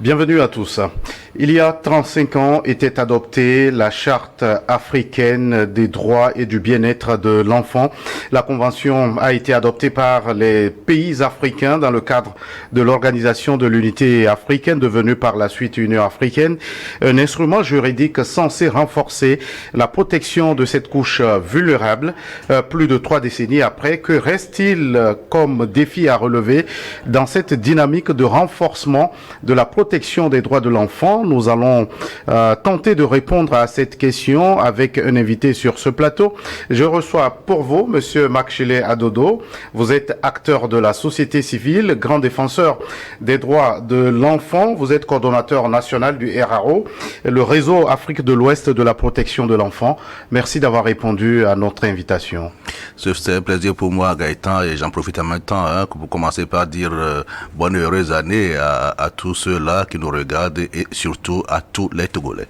Bienvenue à tous. Il y a 35 ans était adoptée la Charte africaine des droits et du bien-être de l'enfant. La convention a été adoptée par les pays africains dans le cadre de l'Organisation de l'Unité africaine, devenue par la suite Union africaine, un instrument juridique censé renforcer la protection de cette couche vulnérable. Plus de 3 décennies après, que reste-t-il comme défi à relever dans cette dynamique de renforcement de la protection des droits de l'enfant? Nous allons tenter de répondre à cette question avec un invité sur ce plateau. Je reçois pour vous Monsieur Makshile Adodo. Vous êtes acteur de la société civile, grand défenseur des droits de l'enfant. Vous êtes coordonnateur national du RAO, le réseau Afrique de l'Ouest de la protection de l'enfant. Merci d'avoir répondu à notre invitation. C'est un plaisir pour moi, Gaëtan, et j'en profite en même temps pour commencer par dire bonne et heureuse année à tous ceux-là qui nous regardent et surtout à tous les Togolais.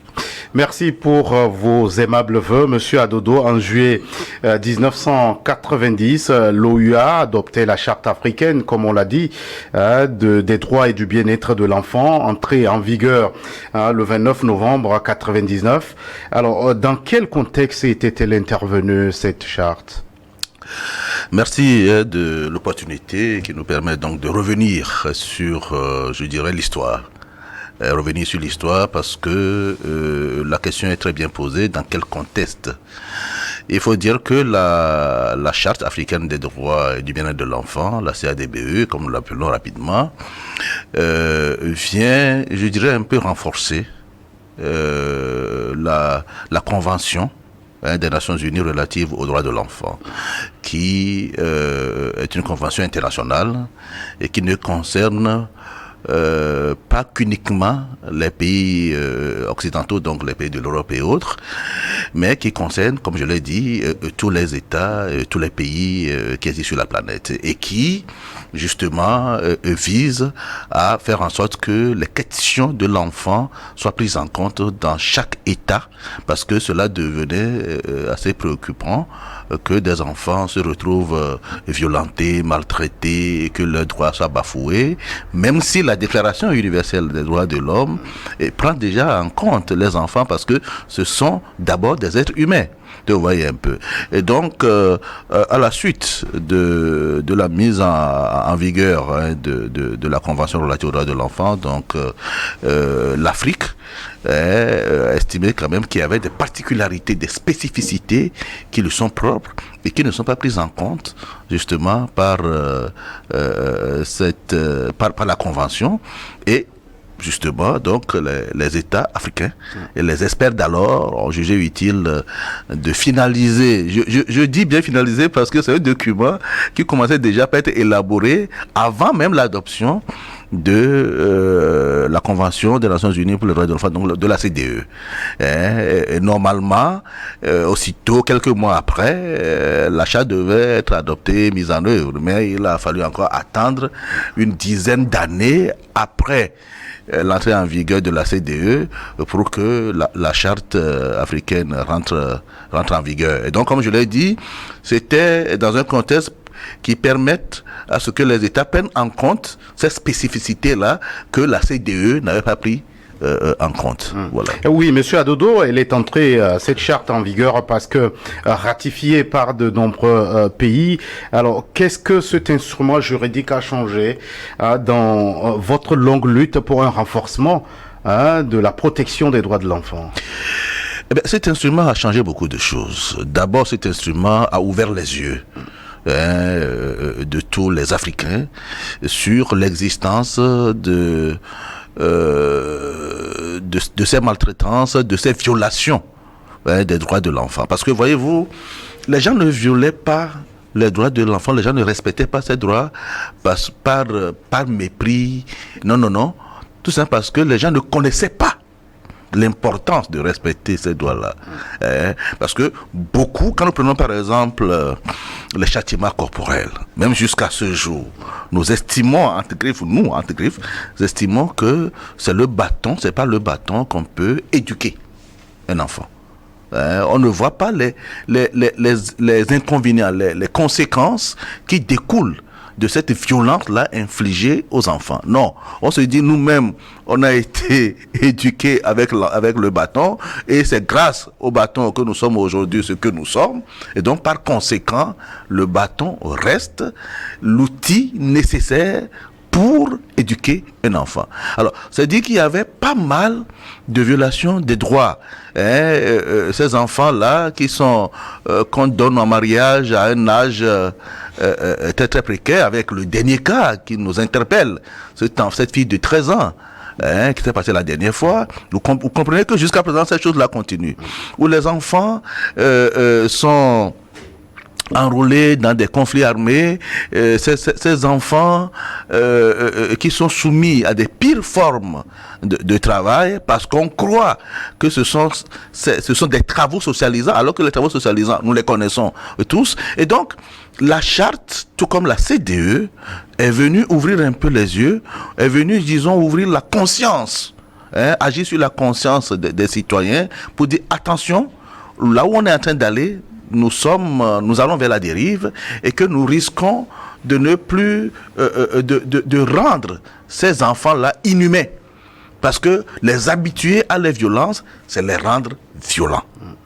Merci pour vos aimables vœux, Monsieur Adodo. En juillet 1990, l'OUA adoptait la Charte africaine, comme on l'a dit, des droits et du bien-être de l'enfant, entrée en vigueur le 29 novembre 1999. Alors, dans quel contexte était-elle intervenue, cette charte? Merci de l'opportunité qui nous permet donc de revenir sur, je dirais, l'histoire. Revenir sur l'histoire parce que la question est très bien posée. Dans quel contexte? Il faut dire que la Charte africaine des droits et du bien-être de l'enfant, la CADBE, comme nous l'appelons rapidement, vient, je dirais, un peu renforcer la convention des Nations Unies relative aux droits de l'enfant, qui est une convention internationale et qui ne concerne pas qu'uniquement les pays occidentaux, donc les pays de l'Europe et autres, mais qui concerne, comme je l'ai dit, tous les États, tous les pays qui existent sur la planète et qui, justement, vise à faire en sorte que les questions de l'enfant soient prises en compte dans chaque État, parce que cela devenait assez préoccupant que des enfants se retrouvent violentés, maltraités, et que leurs droits soient bafoués, même si la Déclaration universelle des droits de l'homme prend déjà en compte les enfants, parce que ce sont d'abord des êtres humains. Vous voyez un peu. Et donc, à la suite de la mise en vigueur de la Convention relative aux droits de l'enfant, donc l'Afrique estimait quand même qu'il y avait des particularités, des spécificités qui lui sont propres et qui ne sont pas prises en compte justement par la Convention. Et justement, donc, les États africains et les experts d'alors ont jugé utile de finaliser. Je dis bien finaliser parce que c'est un document qui commençait déjà à être élaboré avant même l'adoption de la Convention des Nations Unies pour les droits de l'enfant, donc de la CDE. Et normalement, aussitôt, quelques mois après, l'achat devait être adopté, mis en œuvre, mais il a fallu encore attendre une dizaine d'années après l'entrée en vigueur de la CDE pour que la charte africaine rentre en vigueur. Et donc, comme je l'ai dit, c'était dans un contexte qui permette à ce que les États prennent en compte ces spécificités-là que la CDE n'avait pas pris en compte. Voilà. Oui, Monsieur Adodo, elle est entrée, cette charte, en vigueur parce que ratifiée par de nombreux pays. Alors, qu'est-ce que cet instrument juridique a changé dans votre longue lutte pour un renforcement de la protection des droits de l'enfant? Eh bien, cet instrument a changé beaucoup de choses. D'abord, cet instrument a ouvert les yeux de tous les Africains sur l'existence de ces maltraitances, de ces violations des droits de l'enfant. Parce que, voyez-vous, les gens ne violaient pas les droits de l'enfant, les gens ne respectaient pas ces droits par mépris. Non. Tout ça parce que les gens ne connaissaient pas l'importance de respecter ces droits-là. Parce que beaucoup, quand nous prenons par exemple les châtiments corporels, même jusqu'à ce jour, nous estimons, entre griffes, nous estimons que c'est le bâton, c'est pas le bâton qu'on peut éduquer un enfant. On ne voit pas les inconvénients, les conséquences qui découlent de cette violence-là infligée aux enfants. Non, on se dit nous-mêmes, on a été éduqués avec le bâton, et c'est grâce au bâton que nous sommes aujourd'hui ce que nous sommes, et donc par conséquent, le bâton reste l'outil nécessaire pour éduquer un enfant. Alors, c'est dit qu'il y avait pas mal de violations des droits. Ces enfants-là qu'on donne en mariage à un âge très très précaire, avec le dernier cas qui nous interpelle, cette fille de 13 ans, qui s'est passée la dernière fois. Vous comprenez que jusqu'à présent, cette chose-là continue. Où les enfants sont enrôlés dans des conflits armés, ces enfants qui sont soumis à des pires formes de travail, parce qu'on croit que ce sont des travaux socialisants, alors que les travaux socialisants, nous les connaissons tous. Et donc, la charte, tout comme la CDE, est venue ouvrir un peu les yeux, est venue, disons, ouvrir la conscience, agir sur la conscience des citoyens pour dire attention, là où on est en train d'aller, nous allons vers la dérive, et que nous risquons de ne plus de rendre ces enfants-là inhumains, parce que les habituer à la violence, c'est les rendre violents.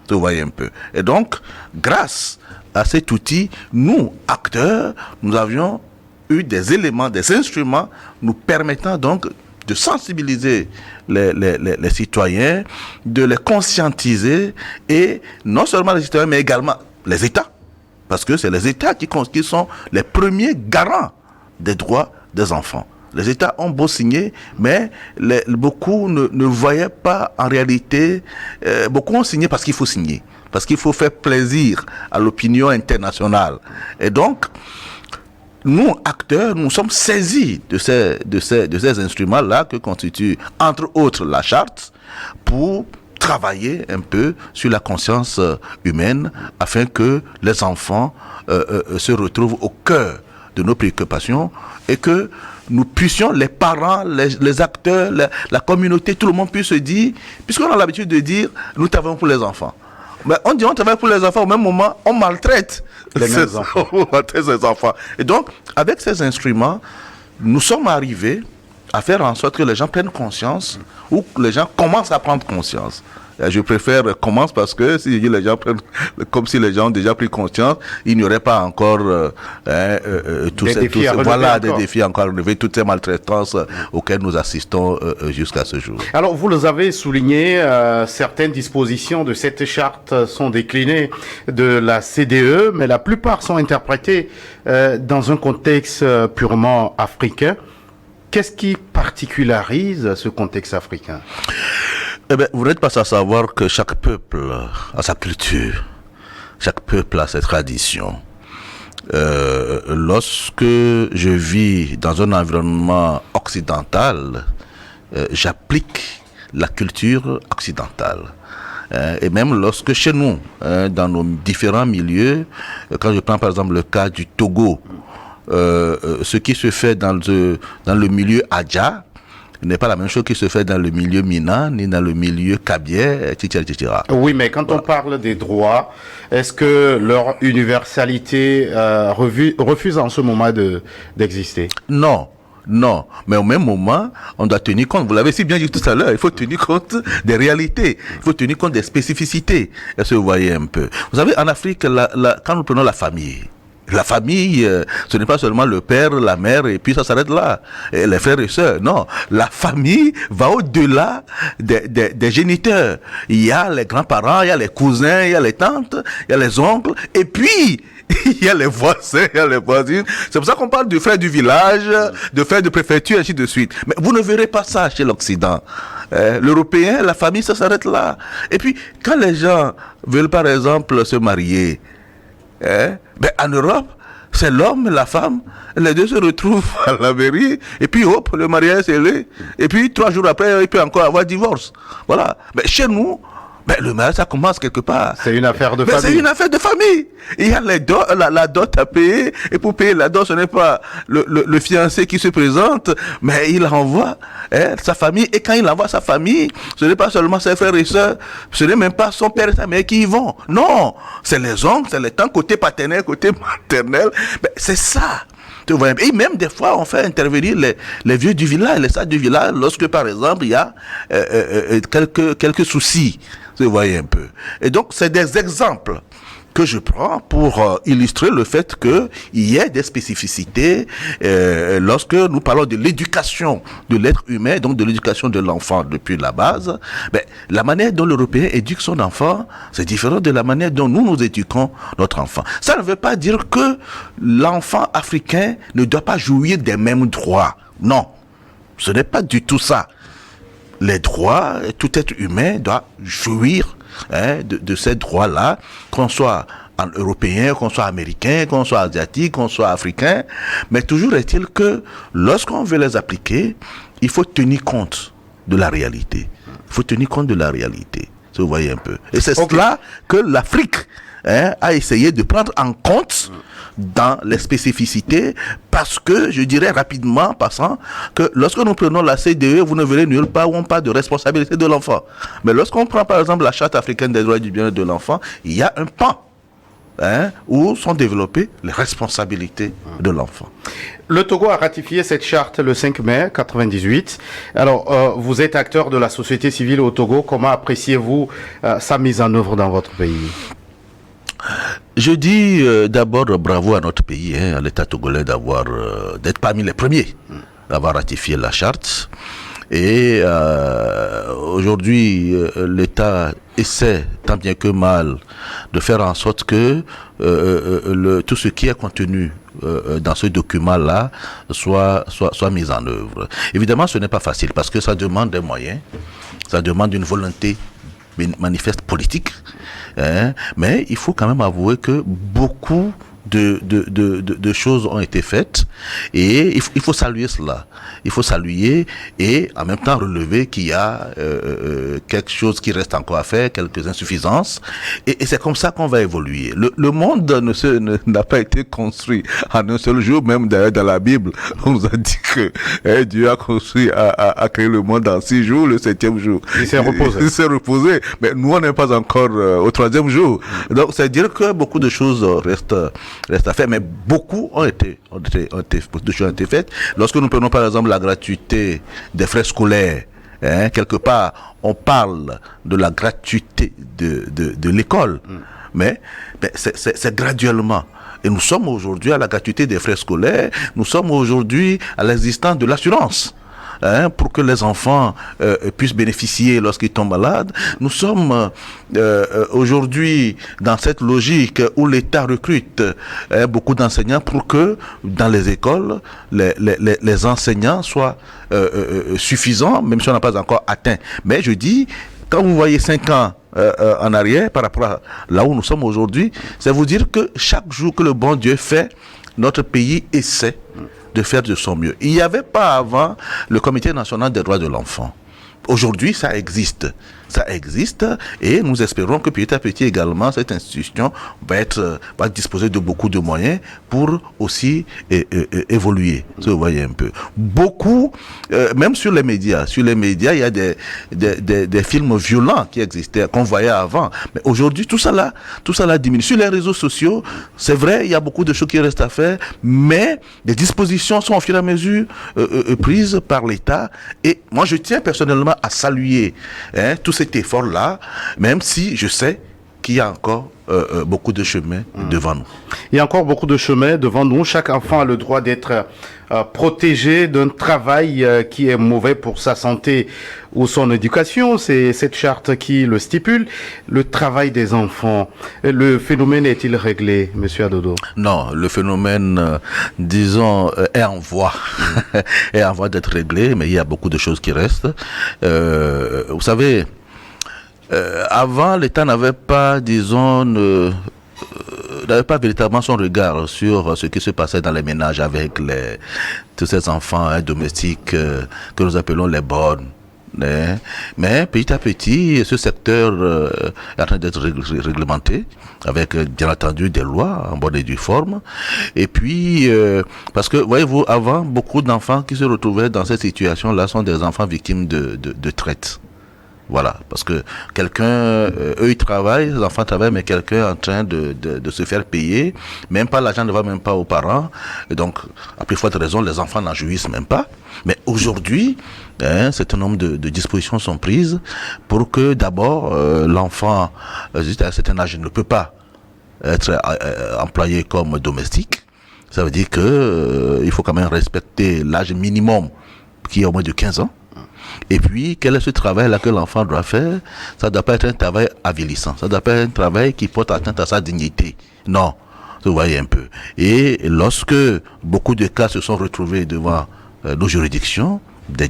Vous voyez un peu. Et donc, grâce à cet outil, nous, acteurs, nous avions eu des éléments, des instruments nous permettant donc de sensibiliser les citoyens, de les conscientiser, et non seulement les citoyens, mais également les États. Parce que c'est les États qui sont les premiers garants des droits des enfants. Les États ont beau signer, mais beaucoup ne voyaient pas en réalité. Beaucoup ont signé parce qu'il faut signer, parce qu'il faut faire plaisir à l'opinion internationale. Et donc, nous, acteurs, nous sommes saisis de ces instruments-là que constitue, entre autres, la charte, pour travailler un peu sur la conscience humaine, afin que les enfants se retrouvent au cœur de nos préoccupations, et que nous puissions, les parents, les acteurs, la communauté, tout le monde puisse se dire, puisqu'on a l'habitude de dire, nous travaillons pour les enfants. Mais on dit on travaille pour les enfants, au même moment, on maltraite ces enfants. Et donc, avec ces instruments, nous sommes arrivés à faire en sorte que les gens prennent conscience, ou que les gens commencent à prendre conscience. Je préfère commence, parce que si je dis les gens prennent, comme si les gens ont déjà pris conscience, il n'y aurait pas encore des défis encore à relever, toutes ces maltraitances auxquelles nous assistons jusqu'à ce jour. Alors, vous les avez souligné, certaines dispositions de cette charte sont déclinées de la CDE, mais la plupart sont interprétées dans un contexte purement africain. Qu'est-ce qui particularise ce contexte africain ? Eh bien, vous n'êtes pas sans savoir que chaque peuple a sa culture, chaque peuple a ses traditions. Lorsque je vis dans un environnement occidental, j'applique la culture occidentale. Et même lorsque chez nous, dans nos différents milieux, quand je prends par exemple le cas du Togo, ce qui se fait dans le milieu Adja n'est pas la même chose qui se fait dans le milieu Mina, ni dans le milieu Kabier, etc. Oui, mais quand on parle des droits, est-ce que leur universalité refuse en ce moment d'exister ? Non, mais au même moment, on doit tenir compte, vous l'avez si bien dit tout à l'heure, il faut tenir compte des réalités, il faut tenir compte des spécificités. Est-ce que vous voyez un peu ? Vous savez, en Afrique, quand nous prenons la famille, ce n'est pas seulement le père, la mère, et puis ça s'arrête là. Et les frères et sœurs, non. La famille va au-delà des géniteurs. Il y a les grands-parents, il y a les cousins, il y a les tantes, il y a les oncles, et puis il y a les voisins, il y a les voisines. C'est pour ça qu'on parle du frère du village, de frère de préfecture, ainsi de suite. Mais vous ne verrez pas ça chez l'Occident. L'Européen, la famille, ça s'arrête là. Et puis, quand les gens veulent par exemple se marier, ben en Europe, c'est l'homme et la femme, les deux se retrouvent à la mairie, et puis hop, le mariage est scellé, et puis 3 jours après, il peut encore avoir divorce. Voilà. Mais chez nous, le mariage, ça commence quelque part. C'est une affaire de famille. C'est une affaire de famille. Il y a la dot à payer, et pour payer la dot, ce n'est pas le fiancé qui se présente, mais il envoie sa famille, et quand il envoie sa famille, ce n'est pas seulement ses frères et sœurs, ce n'est même pas son père et sa mère qui y vont. Non, c'est les oncles, c'est les tantes, côté paternel, côté maternel. C'est ça. Et même des fois, on fait intervenir les vieux du village, les sages du village, lorsque par exemple il y a quelques soucis. Vous voyez un peu. Et donc, c'est des exemples que je prends pour illustrer le fait qu'il y ait des spécificités lorsque nous parlons de l'éducation de l'être humain, donc de l'éducation de l'enfant depuis la base. Ben, la manière dont l'Européen éduque son enfant, c'est différent de la manière dont nous éduquons notre enfant. Ça ne veut pas dire que l'enfant africain ne doit pas jouir des mêmes droits. Non, ce n'est pas du tout ça. Les droits, tout être humain doit jouir de ces droits-là, qu'on soit européen, qu'on soit américain, qu'on soit asiatique, qu'on soit africain. Mais toujours est-il que lorsqu'on veut les appliquer, il faut tenir compte de la réalité. Il faut tenir compte de la réalité. Vous voyez un peu. Et c'est cela que l'Afrique a essayé de prendre en compte dans les spécificités, parce que, je dirais rapidement, passant, que lorsque nous prenons la CDE, vous ne verrez nulle part où on parle de responsabilité de l'enfant. Mais lorsqu'on prend par exemple la Charte africaine des droits et du bien-être de l'enfant, il y a un pan où sont développées les responsabilités de l'enfant. Le Togo a ratifié cette charte le 5 mai 1998. Alors, vous êtes acteur de la société civile au Togo. Comment appréciez-vous sa mise en œuvre dans votre pays ? Je dis d'abord bravo à notre pays, à l'État togolais d'être parmi les premiers d'avoir ratifié la charte. Et aujourd'hui, l'État essaie, tant bien que mal, de faire en sorte que tout ce qui est contenu dans ce document-là soit mis en œuvre. Évidemment, ce n'est pas facile parce que ça demande des moyens, ça demande une volonté manifeste politique, mais il faut quand même avouer que beaucoup de choses ont été faites et il faut saluer cela. Il faut saluer et en même temps relever qu'il y a quelque chose qui reste encore à faire, quelques insuffisances et c'est comme ça qu'on va évoluer. Le monde n'a pas été construit en un seul jour, même d'ailleurs dans la Bible, on nous a dit que Dieu a construit, a créé le monde en 6 jours, le 7e jour. Il s'est reposé. Il s'est reposé. Mais nous, on n'est pas encore au 3e jour. Donc, c'est dire que beaucoup de choses restent à faire, mais beaucoup beaucoup de choses ont été faites. Lorsque nous prenons par exemple la gratuité des frais scolaires, quelque part, on parle de la gratuité de l'école, mais c'est graduellement. Et nous sommes aujourd'hui à la gratuité des frais scolaires, nous sommes aujourd'hui à l'existence de l'assurance. Pour que les enfants puissent bénéficier lorsqu'ils tombent malades. Nous sommes aujourd'hui dans cette logique où l'État recrute beaucoup d'enseignants pour que dans les écoles, les enseignants soient suffisants, même si on n'a pas encore atteint. Mais je dis, quand vous voyez 5 ans en arrière par rapport à là où nous sommes aujourd'hui, c'est vous dire que chaque jour que le bon Dieu fait, notre pays essaie de faire de son mieux. Il n'y avait pas avant le Comité national des droits de l'enfant. Aujourd'hui, ça existe et nous espérons que petit à petit également cette institution va disposer de beaucoup de moyens pour aussi évoluer. Vous voyez un peu. Beaucoup, même sur les médias, il y a des films violents qui existaient, qu'on voyait avant. Mais aujourd'hui, tout ça là diminue. Sur les réseaux sociaux, c'est vrai, il y a beaucoup de choses qui restent à faire, mais des dispositions sont au fur et à mesure prises par l'État. Et moi, je tiens personnellement à saluer tout cet effort-là, même si je sais qu'il y a encore beaucoup de chemin devant nous. Il y a encore beaucoup de chemin devant nous. Chaque enfant a le droit d'être protégé d'un travail qui est mauvais pour sa santé ou son éducation. C'est cette charte qui le stipule. Le travail des enfants, le phénomène est-il réglé, Monsieur Adodo? Non, le phénomène, disons, est en voie, est en voie d'être réglé, mais il y a beaucoup de choses qui restent. Vous savez, avant, l'État n'avait pas, disons, n'avait pas véritablement son regard sur ce qui se passait dans les ménages avec tous ces enfants domestiques que nous appelons les bornes. Mais petit à petit, ce secteur est en train d'être réglementé avec bien entendu des lois en bonne et due forme. Et puis, parce que voyez-vous, avant, beaucoup d'enfants qui se retrouvaient dans cette situation-là sont des enfants victimes de traite. Voilà, parce que quelqu'un, eux ils travaillent, les enfants travaillent, mais quelqu'un est en train de se faire payer, même pas l'argent ne va même pas aux parents, et donc, à plus forte raison, les enfants n'en jouissent même pas. Mais aujourd'hui, un certain nombre de dispositions sont prises pour que d'abord, l'enfant, juste à un certain âge, ne peut pas être employé comme domestique. Ça veut dire que il faut quand même respecter l'âge minimum qui est au moins de 15 ans. Et puis, quel est ce travail-là que l'enfant doit faire? Ça ne doit pas être un travail avilissant. Ça ne doit pas être un travail qui porte atteinte à sa dignité. Non, vous voyez un peu. Et lorsque beaucoup de cas se sont retrouvés devant nos juridictions, des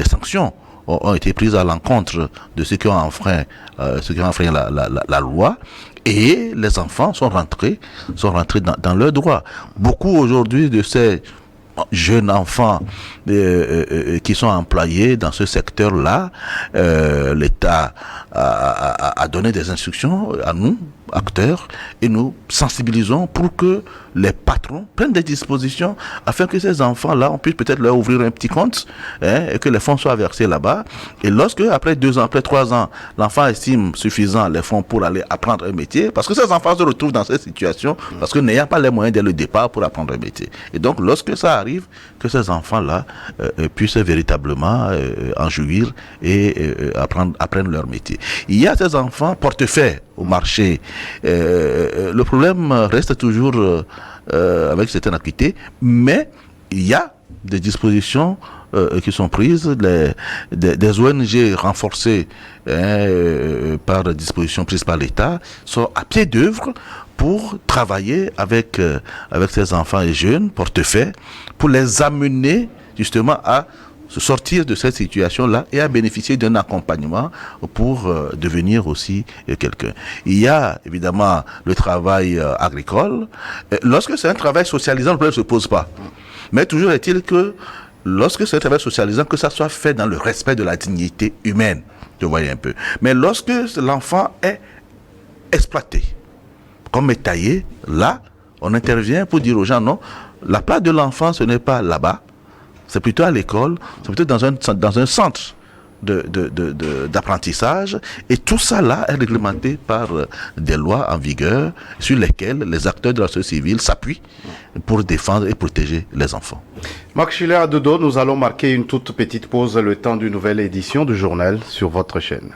sanctions ont été prises à l'encontre de ceux qui ont enfreint, la loi. Et les enfants sont rentrés dans leurs droits. Beaucoup aujourd'hui de ces jeunes enfants qui sont employés dans ce secteur-là, l'État a donné des instructions à nous, acteurs, et nous sensibilisons pour que les patrons prennent des dispositions afin que ces enfants-là, on puisse peut-être leur ouvrir un petit compte, et que les fonds soient versés là-bas. Et lorsque, après 2 ans, après 3 ans, l'enfant estime suffisant les fonds pour aller apprendre un métier, parce que ces enfants se retrouvent dans cette situation, parce que n'ayant pas les moyens dès le départ pour apprendre un métier. Et donc, lorsque ça arrive, que ces enfants-là puissent véritablement en jouir et apprendre leur métier. Il y a ces enfants portefeuilles au marché. Le problème reste toujours avec certaines acuité, mais il y a des dispositions qui sont prises, des ONG renforcées par des dispositions prises par l'État sont à pied d'œuvre pour travailler avec ces enfants et jeunes portefeuilles, pour les amener justement à se sortir de cette situation-là et à bénéficier d'un accompagnement pour devenir aussi quelqu'un. Il y a évidemment le travail agricole. Lorsque c'est un travail socialisant, le problème ne se pose pas. Mais toujours est-il que lorsque c'est un travail socialisant, que ça soit fait dans le respect de la dignité humaine. Vous voyez un peu. Mais lorsque l'enfant est exploité, comme est taillé, là, on intervient pour dire aux gens, non, la place de l'enfant, ce n'est pas là-bas, c'est plutôt à l'école, c'est plutôt dans un centre d'apprentissage, et tout ça là est réglementé par des lois en vigueur sur lesquelles les acteurs de la société civile s'appuient pour défendre et protéger les enfants. Marc Schiller à Dodo, nous allons marquer une toute petite pause le temps d'une nouvelle édition du journal sur votre chaîne.